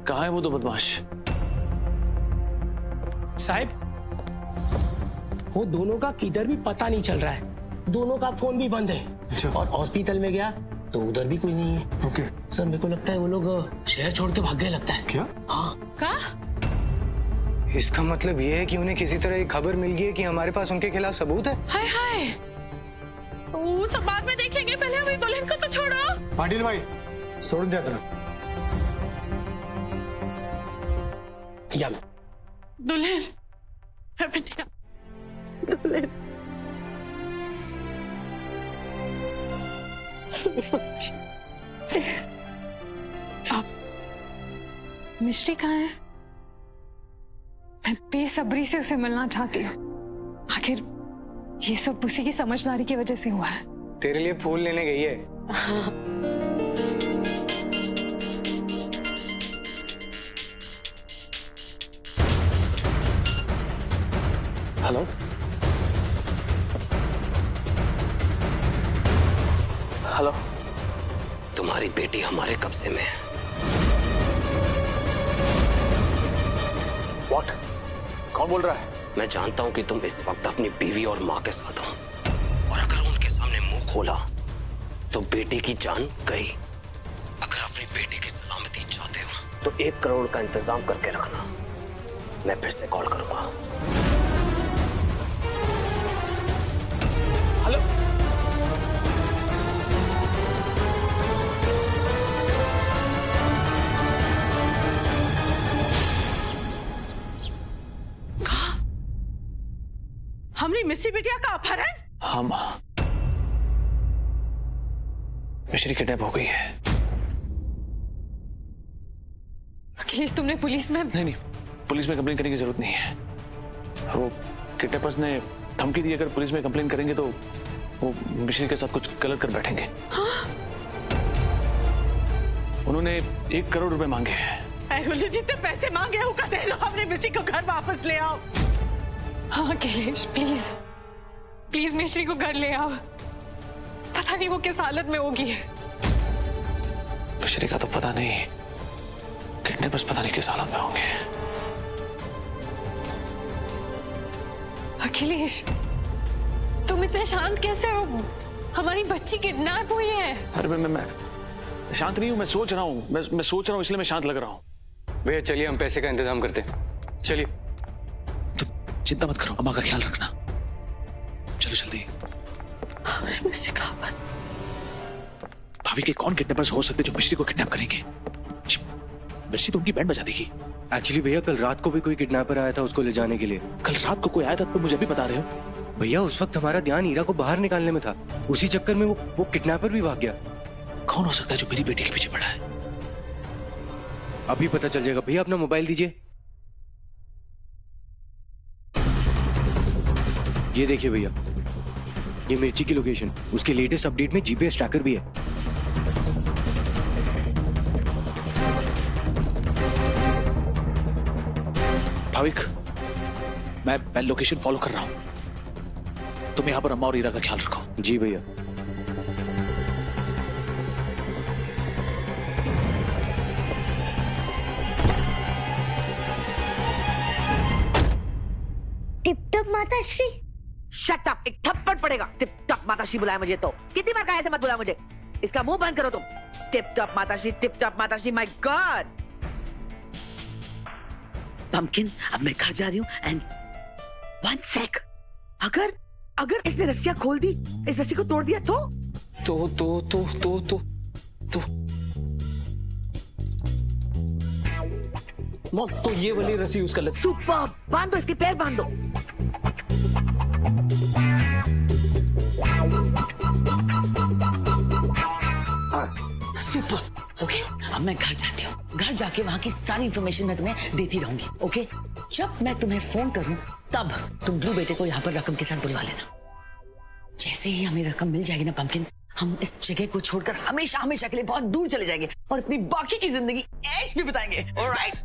कहाँ है वो दो बदमाश? साहब, वो दोनों का किधर भी पता नहीं चल रहा है। दोनों का फोन भी बंद है। अच्छा। और हॉस्पिटल में गया तो उधर भी कोई नहीं है। ओके। सर मेरे को लगता है वो लोग शहर छोड़ के भाग गए लगता है। क्या? हाँ। का? इसका मतलब ये है कि उन्हें किसी तरह एक खबर मिल गई है कि हमारे पास उनके खिलाफ सबूत है। हाय हाय, वो सब बाद में देखेंगे, पहले अभी दुल्हन को तो छोड़ो। पाटिल भाई छोड़ दिया था। या दुल्हन, बेटिया, दुल्हन। आप मिश्री कहाँ है? मैं बेसब्री से उसे मिलना चाहती हूँ। आखिर ये सब उसी की समझदारी की वजह से हुआ है। तेरे लिए फूल लेने गई है। Hello, hello. तुम्हारी बेटी हमारे कब्जे में है। व्हाट? कौन बोल रहा है? मैं जानता हूं कि तुम इस वक्त अपनी बीवी और माँ के साथ हो, और अगर उनके सामने मुंह खोला तो बेटी की जान गई। अगर अपनी बेटी की सलामती चाहते हो तो 1 करोड़ का इंतजाम करके रखना। मैं फिर से कॉल करूंगा। हेलो। हमने मिस्सी बिटिया का अपहरण? हाँ माँ, मिश्री किडनैप हो गई है। अखिलेश, तुमने पुलिस में? नहीं, पुलिस में कंप्लेन करने की जरूरत नहीं है। वो किडनैपर्स ने धमकी दी, अगर पुलिस में कंप्लेन करेंगे तो वो मिश्री के साथ कुछ गलत कर बैठेंगे। हाँ? उन्होंने 1 करोड़ रुपए मांगे हैं। जितने पैसे मांगे हो का दे दो, अपने मिस्सी को घर वापस ले आओ। हाँ अखिलेश, प्लीज प्लीज मिश्री को घर ले आओ। पता नहीं वो किस हालत में होगी। मिश्री का तो पता नहीं, किडनैपर्स पता नहीं किस हालत में होंगे। अखिलेश, तुम इतने शांत कैसे हो? हमारी बच्ची किडनैप हुई है। अरे मैं शांत नहीं हूँ, मैं सोच रहा हूँ, मैं सोच रहा हूँ, इसलिए मैं शांत लग रहा हूँ। भैया चलिए हम पैसे का इंतजाम करते हैं। चलिए। तुम चिंता मत करो, अम्मा का ख्याल रखना। चलो जल्दी। हमारे मिस्सी कहाँ पर? भाभी के कौन किडनैपर्स हो सकते जो मिश्री को किडनैप करेंगे? मिश्री तो उनकी बैंड बजा देगी। एक्चुअली भैया कल रात को भी कोई किडनैपर आया था उसको ले जाने के लिए। कल रात को कोई आया था तो मुझे भी बता रहे हो? भैया उस वक्त हमारा ध्यान हीरा को बाहर निकालने में था, उसी चक्कर में वो किडनैपर भी भाग गया। कौन हो सकता है जो मेरी बेटी के पीछे पड़ा है? अभी पता चल जाएगा। भैया अपना मोबाइल दीजिए। ये देखिए भैया, ये मिर्ची की लोकेशन, उसके लेटेस्ट अपडेट में जीपीएस ट्रैकर भी है। भाविक, मैं लोकेशन फॉलो कर रहा हूं। तुम यहां पर अम्मा और हीरा का ख्याल रखो। जी भैया। टिप टॉप माताश्री। शट अप, एक थप्पड़ पड़ेगा। टिप टॉप माताश्री बुलाया मुझे तो कितनी बार कहा ऐसे मत बुला मुझे। इसका मुंह बंद करो तुम। टिप टॉप माताश्री, टिप टॉप माताश्री, माय गॉड। पंपकिन, अब मैं घर जा रही हूँ एंड 1 सेक, अगर इसने रस्सियां खोल दी, इस रस्सी को तोड़ दिया तो मॉम, तो ये वाली रस्सी यूज कर लेते। सुपर, बांध दो इसके पैर, बांध दो। Super, okay. अब मैं घर जाती हूँ। घर जाके वहाँ की सारी इंफॉर्मेशन मैं तुम्हें देती रहूंगी, ओके। जब मैं तुम्हें फोन करूँ तब तुम ब्लू बेटे को यहाँ पर रकम के साथ बुलवा लेना। जैसे ही हमें रकम मिल जाएगी ना पंपकिन, हम इस जगह को छोड़कर हमेशा हमेशा के लिए बहुत दूर चले जाएंगे और अपनी बाकी की जिंदगी ऐश भी बिताएंगे। ऑलराइट?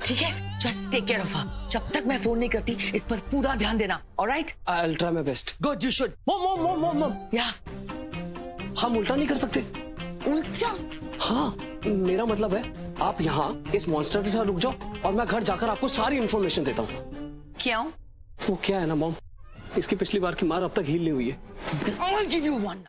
ठीक है, just take care of her. जब तक मैं फोन नहीं करती इस पर पूरा ध्यान देना। Alright? I will try my best. Good, you should. Mom, या हम उल्टा नहीं कर सकते? उल्टा? हाँ, मेरा मतलब है आप यहाँ इस मॉन्स्टर के साथ रुक जाओ और मैं घर जाकर आपको सारी इन्फॉर्मेशन देता हूँ। क्यों? वो क्या है ना मॉम, इसकी पिछली बार की मार अब तक हील नहीं हुई है। I'll give you one.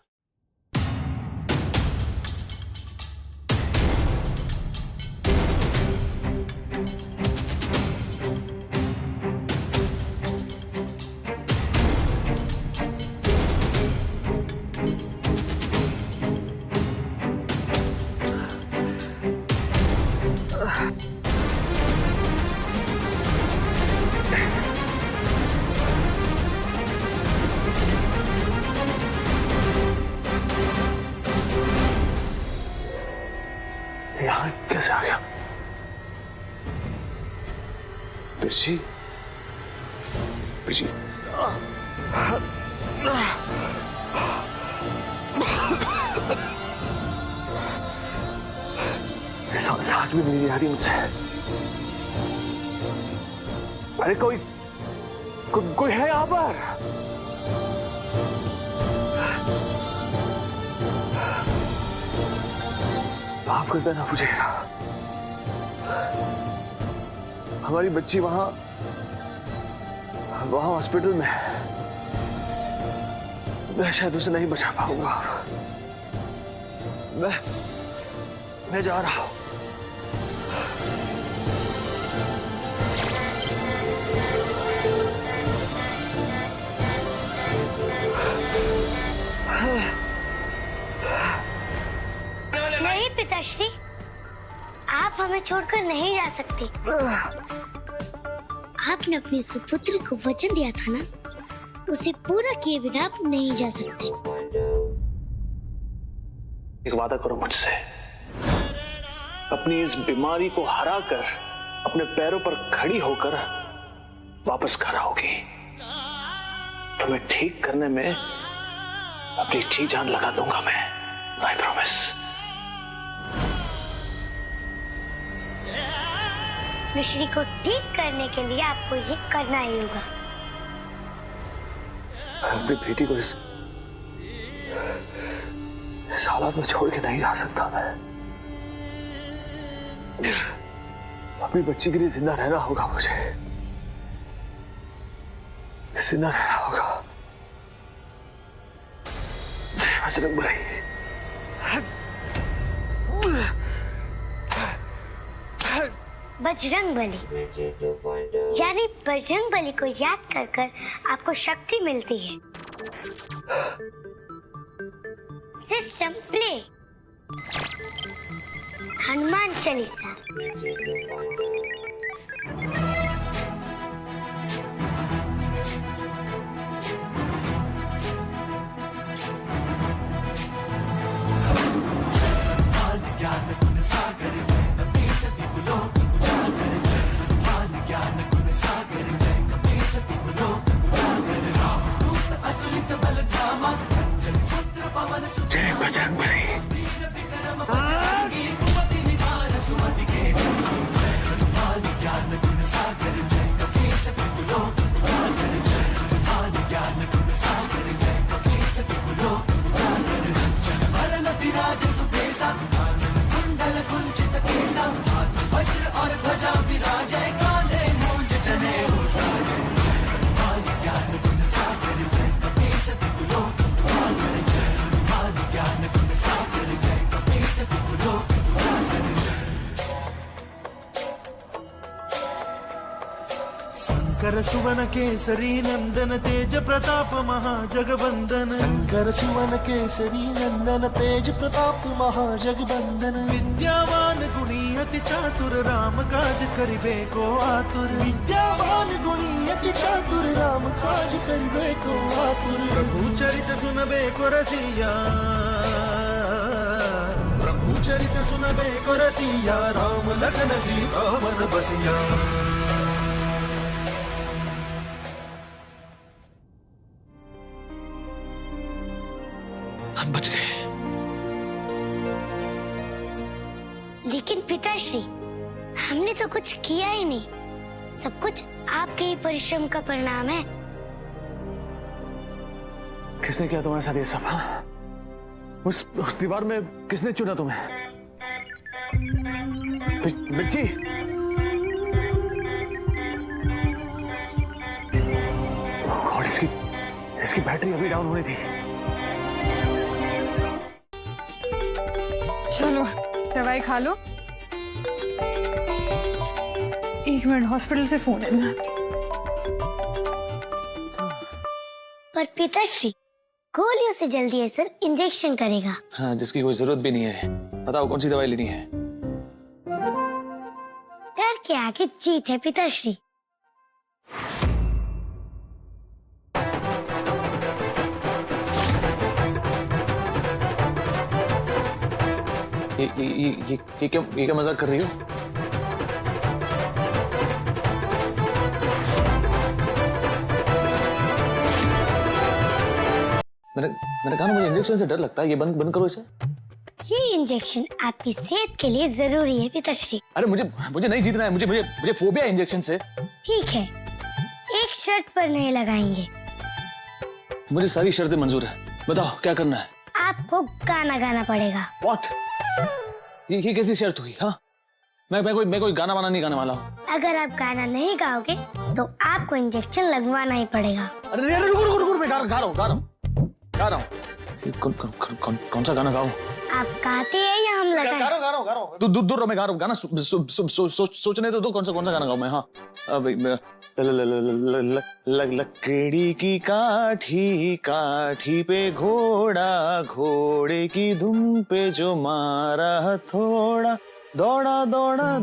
यहाँ कैसे आ गया? पिर्ची, पिर्ची, सांस भी नहीं आ रही मुझसे। अरे कोई है यहाँ पर? माफ कर देना मुझे। हमारी बच्ची वहां हॉस्पिटल में है। मैं शायद उसे नहीं बचा पाऊंगा। मैं जा रहा हूं। नहीं पिताश्री, आप हमें छोड़कर नहीं जा सकते। आपने अपने सुपुत्र को वचन दिया था ना, उसे पूरा किए बिना आप नहीं जा सकते। एक वादा करो मुझसे, अपनी इस बीमारी को हराकर अपने पैरों पर खड़ी होकर वापस घर आओगी। तुम्हें ठीक करने में अपनी जी जान लगा दूंगा मैं। I promise. मिश्री को ठीक करने के लिए आपको ये करना ही होगा। अपनी बेटी को इस हालात में छोड़ के नहीं जा सकता मैं। अपनी बच्ची के लिए जिंदा रहना होगा मुझे। जिंदा रहना होगा। जय बजरंगबली। बजरंगबली यानी बजरंगबली को याद कर कर आपको शक्ति मिलती है। System play. हनुमान चालीसा। जय बजरंगबली। शंकर सुवन केसरी नंदन तेज प्रताप महाजगवंदन। शंकर सुवन केसरी नंदन तेज प्रताप महाजगवंदन। विद्यावान गुणी अति चातुर राम काज करिबे को आतुर। विद्यावान गुणी अति चातुर राम काज करिबे को आतुर। प्रभु चरित सुनबे को रसिया। प्रभु चरित सुनबे को रसिया। राम लखन सीता मन बसिया। हम बच गए। लेकिन पिताश्री, हमने तो कुछ किया ही नहीं। सब कुछ आपके ही परिश्रम का परिणाम है। किसने किया तुम्हारे साथ ये सब? हाँ, उस दीवार में किसने चुना तुम्हें? मिर्ची, गॉड, इसकी बैटरी अभी डाउन हुई थी। चलो दवाई खा लो। 1 मिनट, हॉस्पिटल से फोन है ना। पर पिताश्री, गोलियों से जल्दी असर इंजेक्शन करेगा। हाँ, जिसकी कोई जरूरत भी नहीं है। बताओ कौन सी दवाई लेनी है? डर के आगे जीत है पिताश्री। ये क्या मजाक कर रही हो? मैंने कहा ना, मुझे इंजेक्शन से डर लगता है। ये बंद करो इसे। ये इंजेक्शन आपकी सेहत के लिए जरूरी है पिताश्री। अरे मुझे नहीं जीतना है। मुझे फोबिया है इंजेक्शन से। ठीक है, एक शर्त पर नहीं लगाएंगे। मुझे सारी शर्तें मंजूर है। बताओ क्या करना है? आपको गाना गाना पड़ेगा। What? ये कैसी शर्त हुई? हाँ, मैं कोई गाना वाना नहीं गाने वाला हूँ। अगर आप गाना नहीं गाओगे तो आपको इंजेक्शन लगवाना ही पड़ेगा। अरे रुको, मैं गा रहा हूँ। कौन सा गाना गाऊं? आप गाते हैं या हम लगाएं? गा रहा हूँ। दूर रहो, मैं गा रहा हूँ गाना। सोचने तो दो कौन सा गाना गाऊं मैं। हाँ, लकड़ी की काठी पे घोड़े की धुन पे जो मारा थोड़ा, दौड़ा घोड़ा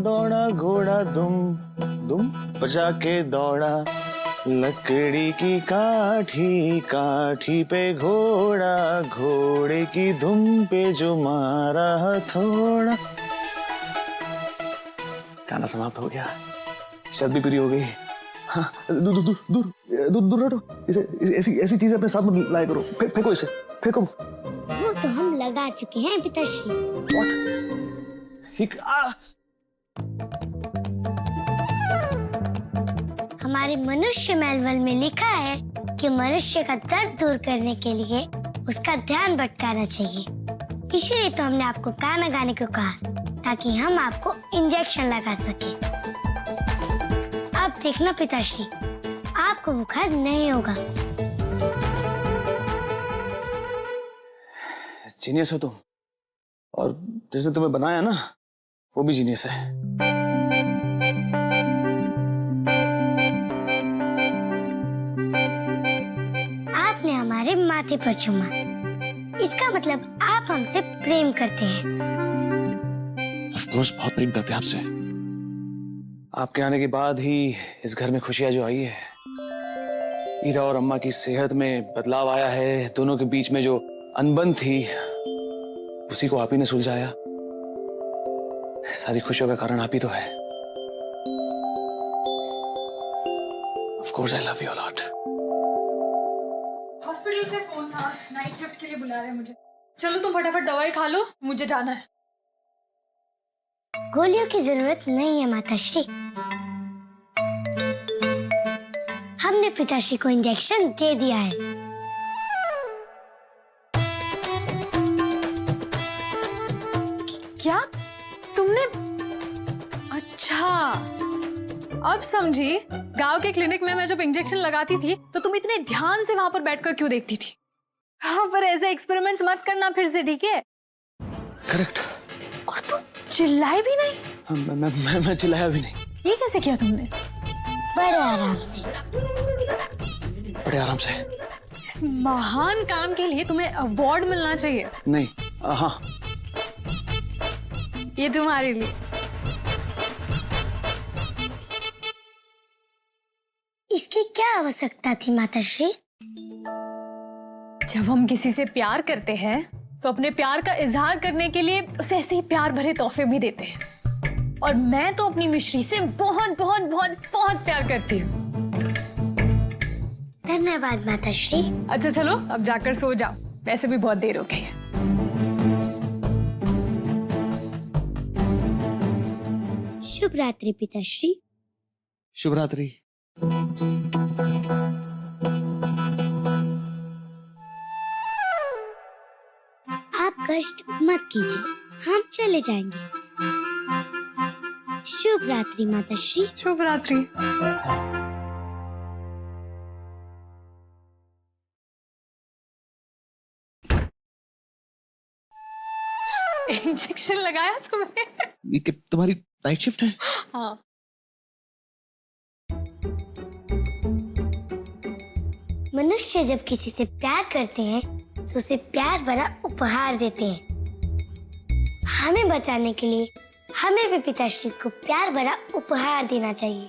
दुम बजा के दौड़ा। लकड़ी की काठी पे घोड़े की धुन पे जो मारा थोड़ा। गाना समाप्त हो गया, शर्त भी पूरी हो गई। हाँ, दूर हटो। ऐसी चीजें अपने साथ में लाया करो। फेंको इसे, फेंको। वो तो हम लगा चुके हैं पिताश्री। हमारे मनुष्य मैनुअल में लिखा है कि मनुष्य का दर्द दूर करने के लिए उसका ध्यान भटकाना चाहिए। इसीलिए तो हमने आपको गाना गाने को कहा, ताकि हम आपको इंजेक्शन लगा सके। अब देखना पिताश्री, आपको बुखार नहीं होगा। जीनियस हो तुम, और जैसे तुम्हें बनाया ना, वो भी जीनियस है। आपने हमारे माथे पर चूमा, इसका मतलब आप हमसे प्रेम करते हैं। ऑफ कोर्स, बहुत प्रेम करते हैं आपसे। आपके आने के बाद ही इस घर में खुशियां जो आई है, ईरा और अम्मा की सेहत में बदलाव आया है। दोनों के बीच में जो अनबन थी, उसी को आप ही ने सुलझाया। सारी खुशियों का कारण आप ही तो है। Of course I love you a lot. Hospital से फोन था, नाइट शिफ्ट के लिए बुला रहे हैं मुझे। चलो तुम फटाफट दवाई खा लो, मुझे जाना है। गोलियों की जरूरत नहीं है माताश्री। हमने पिताश्री को इंजेक्शन दे दिया है। क्या तुमने? अच्छा, अब समझी। गांव के क्लिनिक में मैं जब इंजेक्शन लगाती थी तो तुम इतने ध्यान से वहां पर बैठकर क्यों देखती थी? हाँ, पर ऐसे एक्सपेरिमेंट्स मत करना फिर से, ठीक है? करेक्ट। और तुम चिल्लाए भी नहीं? हाँ, मैं चिल्लाया भी नहीं। ये कैसे किया तुमने? बड़े आराम से। बड़े आराम से। इस महान काम के लिए तुम्हें अवार्ड मिलना चाहिए। नहीं, हाँ, ये तुम्हारे लिए। इसकी क्या आवश्यकता थी माताश्री? जब हम किसी से प्यार करते हैं तो अपने प्यार का इजहार करने के लिए उसे ऐसे ही प्यार भरे तोहफे भी देते हैं। और मैं तो अपनी मिश्री से बहुत बहुत बहुत बहुत प्यार करती हूँ। धन्यवाद माताश्री। अच्छा चलो, अब जाकर सो जाओ, वैसे भी बहुत देर हो गई है। शुभ रात्रि पिताश्री। शुभ रात्रि। आप कष्ट मत कीजिए, हम चले जाएंगे। शुभ रात्रि माताश्री। शुभ रात्रि। इंजेक्शन लगाया तुम्हें? ये तुम्हारी नाइट शिफ्ट है? हाँ। मनुष्य जब किसी से प्यार करते हैं तो उसे प्यार भरा उपहार देते हैं। हमें बचाने के लिए हमें भी पिताश्री को प्यार भरा उपहार देना चाहिए।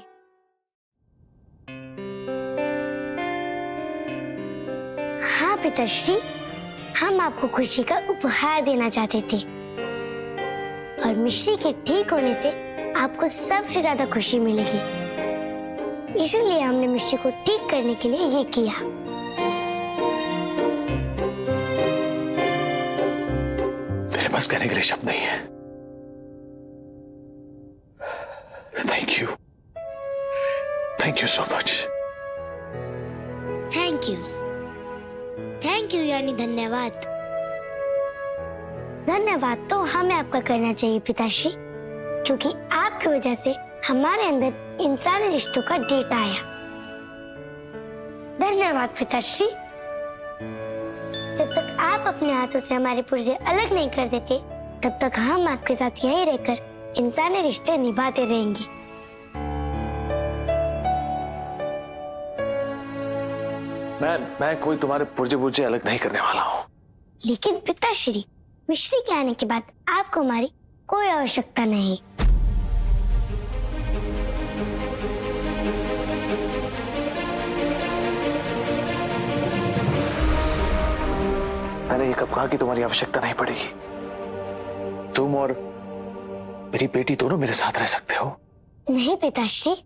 हाँ पिताश्री, हम आपको खुशी का उपहार देना चाहते थे और मिश्री के ठीक होने से आपको सबसे ज्यादा खुशी मिलेगी, इसलिए हमने मिश्री को ठीक करने के लिए ये किया। मेरे पास कहने के लिए शब्द नहीं है। Thank you so much. Thank you यानी धन्यवाद। धन्यवाद तो हमें आपका करना चाहिए पिताश्री, क्योंकि आपकी वजह से हमारे अंदर इंसानी रिश्तों का डेटा आया। धन्यवाद पिताश्री। जब तक आप अपने हाथों से हमारे पुर्जे अलग नहीं कर देते, तब तक हम आपके साथ यहीं रहकर इंसानी रिश्ते निभाते रहेंगे। मैं कोई तुम्हारे पुर्जे अलग नहीं करने वाला हूँ। लेकिन पिताश्री, मिश्री के आने के बाद आपको हमारी कोई आवश्यकता नहीं। मैंने ये कब कहा कि तुम्हारी आवश्यकता नहीं पड़ेगी? तुम और मेरी बेटी दोनों मेरे साथ रह सकते हो। नहीं पिताश्री,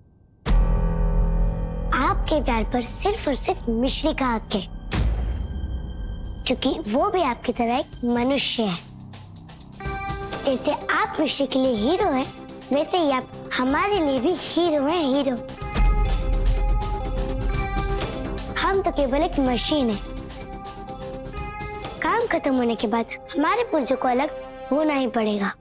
आपके प्यार पर सिर्फ और सिर्फ मिश्री का हक है, क्योंकि वो भी आपकी तरह एक मनुष्य है। जैसे आप मिश्री के लिए हीरो हैं, वैसे ही आप हमारे लिए भी हीरो हैं। हीरो। हम तो केवल एक मशीन है। काम खत्म होने के बाद हमारे पुर्जों को अलग होना ही पड़ेगा।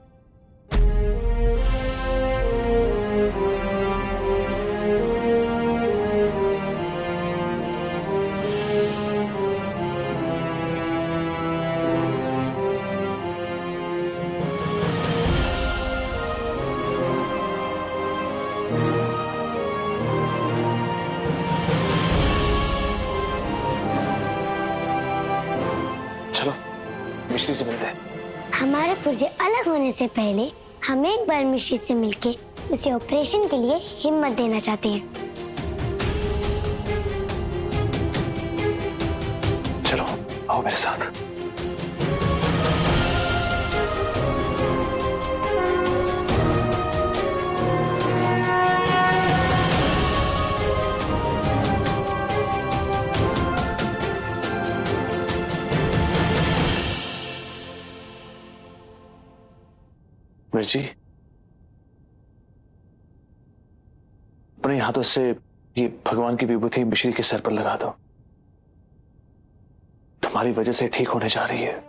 चलो मिश्री से मिलते हैं। हमारे पुर्जे अलग होने से पहले हम एक बार मिश्री से मिलके उसे ऑपरेशन के लिए हिम्मत देना चाहते हैं। चलो आओ मेरे साथ। मिर्ची, अपने हाथों से ये भगवान की विभूति मिश्री के सर पर लगा दो। तुम्हारी वजह से ठीक होने जा रही है।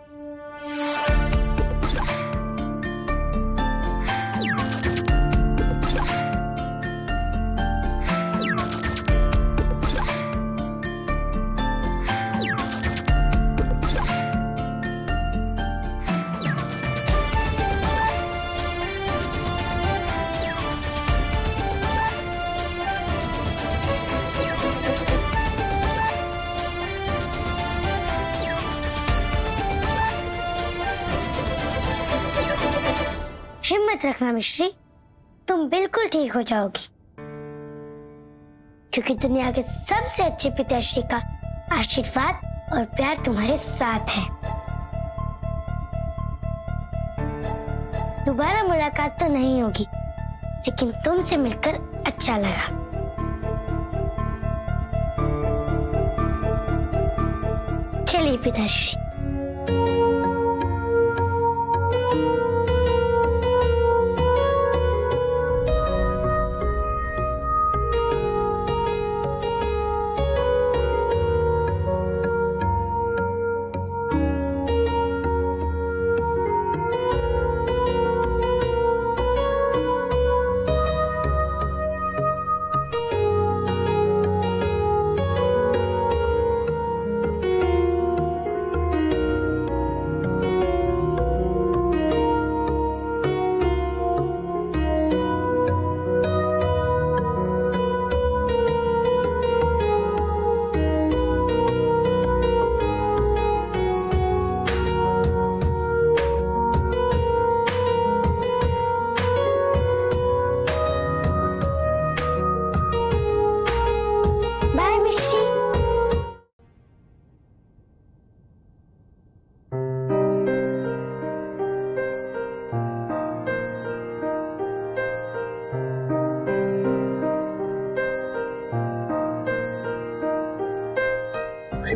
हिम्मत रखना मिश्री, तुम बिल्कुल ठीक हो जाओगी, क्योंकि दुनिया के सबसे अच्छे पिताश्री का आशीर्वाद और प्यार तुम्हारे साथ है। दोबारा मुलाकात तो नहीं होगी, लेकिन तुमसे मिलकर अच्छा लगा। चलिए पिताश्री।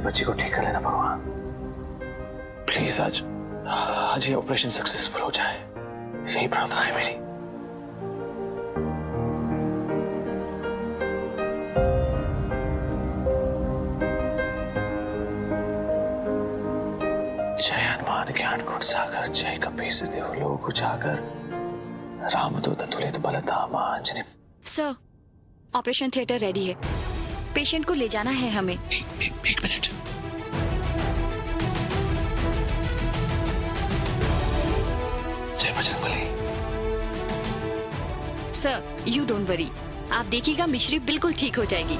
बच्ची को ठीक कर लेना भगवान। प्लीज आज ये ऑपरेशन सक्सेसफुल हो जाए, यही प्रार्थना है मेरी। जय हनुमान ज्ञान गुण सागर, जय कपीस देव लोक उजागर, रामदूत अतुलित बलधाम Anjani. Sir, operation theatre ready है, पेशेंट को ले जाना है हमें। एक मिनट। जय Bajrangbali. Sir, you don't worry, आप देखिएगा मिश्री बिल्कुल ठीक हो जाएगी।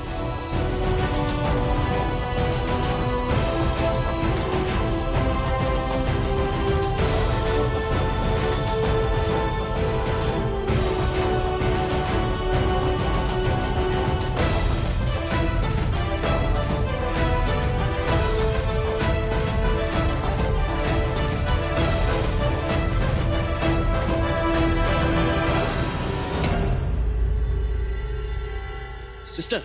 सिस्टर,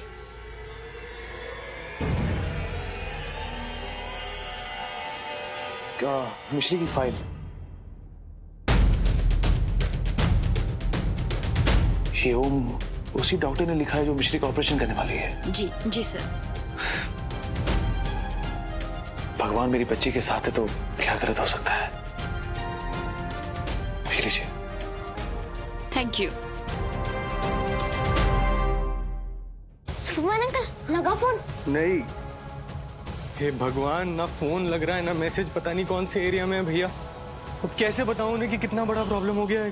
क्या मिश्री की फाइल? ये ओम उसी डॉक्टर ने लिखा है जो मिश्री का ऑपरेशन करने वाली है। जी जी सर। भगवान मेरी बच्ची के साथ है तो क्या गलत हो सकता है। लिख लीजिए। Thank you. सुमन अंकल, लगा फोन? नहीं, हे भगवान, ना फोन लग रहा है ना मैसेज। पता नहीं कौन से एरिया में है भैया। अब कैसे बताऊं उन्हें कि कितना बड़ा प्रॉब्लम हो गया है।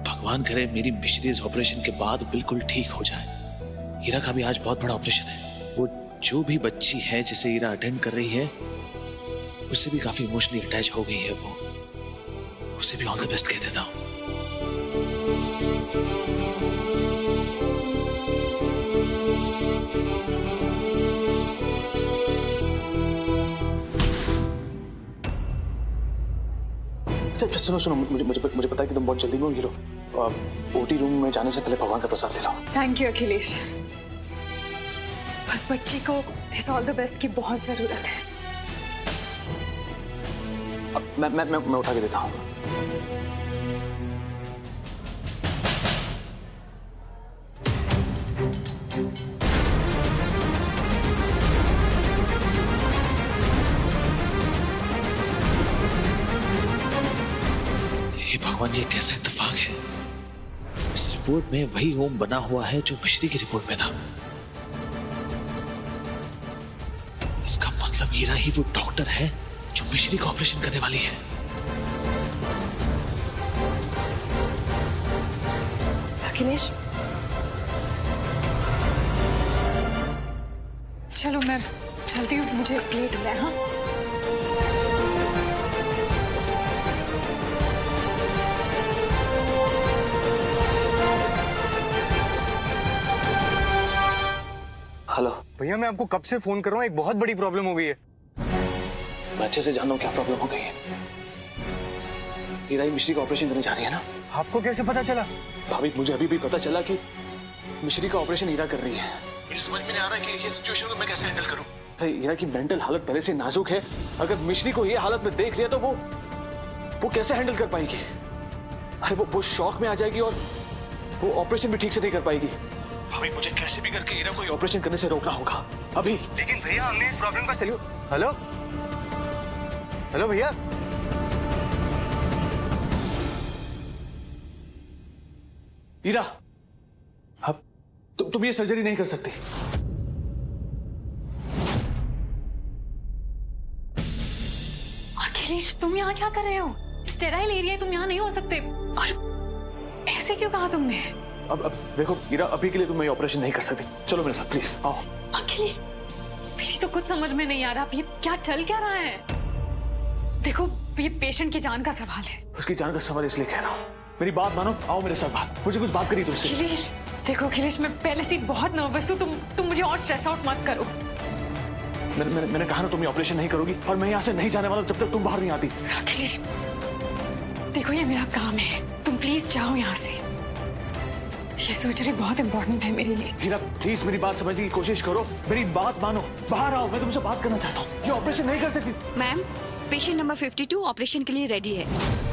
भगवान करे मेरी मिश्री इस ऑपरेशन के बाद बिल्कुल ठीक हो जाए। हीरा का भी आज बहुत बड़ा ऑपरेशन है। वो जो भी बच्ची है जिसे हीरा अटेंड कर रही है उससे भी काफी इमोशनली अटैच हो गई है वो। उसे भी ऑल द बेस्ट कह देता हूँ। सुनो सुनो, मुझे पता है कि तुम बहुत जल्दी में हो हीरो। ओटी रूम में जाने से पहले भगवान का प्रसाद ले लो। Thank you Akhilesh. उस बच्ची को इस ऑल द बेस्ट की बहुत जरूरत है। अब मैं उठा के देता हूँ। भगवान, ये कैसा इत्तेफाक है। इस रिपोर्ट में वही ओम बना हुआ है जो मिश्री की रिपोर्ट में था। इसका मतलब हीरा ही वो डॉक्टर है जो मिश्री का ऑपरेशन करने वाली है। अखिलेश, चलो मैं चलती हूँ, मुझे लेट हो रहा है। हाँ, हेलो भैया, मैं आपको कब से फोन कर रहा हूँ। एक बहुत बड़ी प्रॉब्लम हो गई है। मैं अच्छे से जानता हूँ क्या प्रॉब्लम हो गई है। हीरा ही मिश्री का ऑपरेशन करने जा रही है ना। आपको कैसे पता चला? भाभी, मुझे अभी भी पता चला कि मिश्री का ऑपरेशन हीरा कर रही है। मुझे समझ में नहीं आ रहा कि ये सिचुएशन को मैं कैसे हैंडल करूं। हीरा की मेंटल हालत पहले से नाजुक है। अगर मिश्री को ये हालत में देख लिया तो वो कैसे हैंडल कर पाएगी। अरे वो शॉक में आ जाएगी और वो ऑपरेशन भी ठीक से नहीं कर पाएगी। भाभी, मुझे कैसे भी करके हीरा को ये ऑपरेशन करने से रोकना होगा अभी। लेकिन भैया, हमने इस प्रॉब्लम का हेलो हेलो भैया। हीरा, अब तुम ये सर्जरी नहीं कर सकती। अखिलेश, तुम यहाँ क्या कर रहे हो? स्टेराइल एरिया है, तुम यहाँ नहीं हो सकते। और ऐसे क्यों कहा तुमने? अब देखो हीरा, अभी के लिए तुम ये ऑपरेशन नहीं कर सकती। चलो मेरे साथ प्लीज, आओ। अखिलेश, मेरी तो कुछ समझ में नहीं आ रहा। ये क्या चल क्या रहा है? देखो, ये पेशेंट की जान का सवाल है। उसकी जान का सवाल इसलिए कह रहा हूँ। मेरी बात मानो, आओ मेरे साथ बात। मुझे कुछ बात करी तुमसे। अखिलेश, देखो अखिलेश, मैं पहले से बहुत नर्वस हूँ। तुम मुझे और स्ट्रेस आउट मत करो। मैंने कहा ना तुम ये ऑपरेशन नहीं करोगी और मैं यहाँ से नहीं जाने वाला जब तक तुम बाहर नहीं आती। अखिलेश, देखो ये मेरा काम है। तुम प्लीज जाओ यहाँ से। ये सर्जरी बहुत इंपॉर्टेंट है मेरे लिए। हीरा प्लीज मेरी बात समझने की कोशिश करो, मेरी बात मानो, बाहर आओ, मैं तुमसे बात करना चाहता हूँ। ये ऑपरेशन नहीं कर सकती। मैम पेशेंट नंबर 52 ऑपरेशन के लिए रेडी है।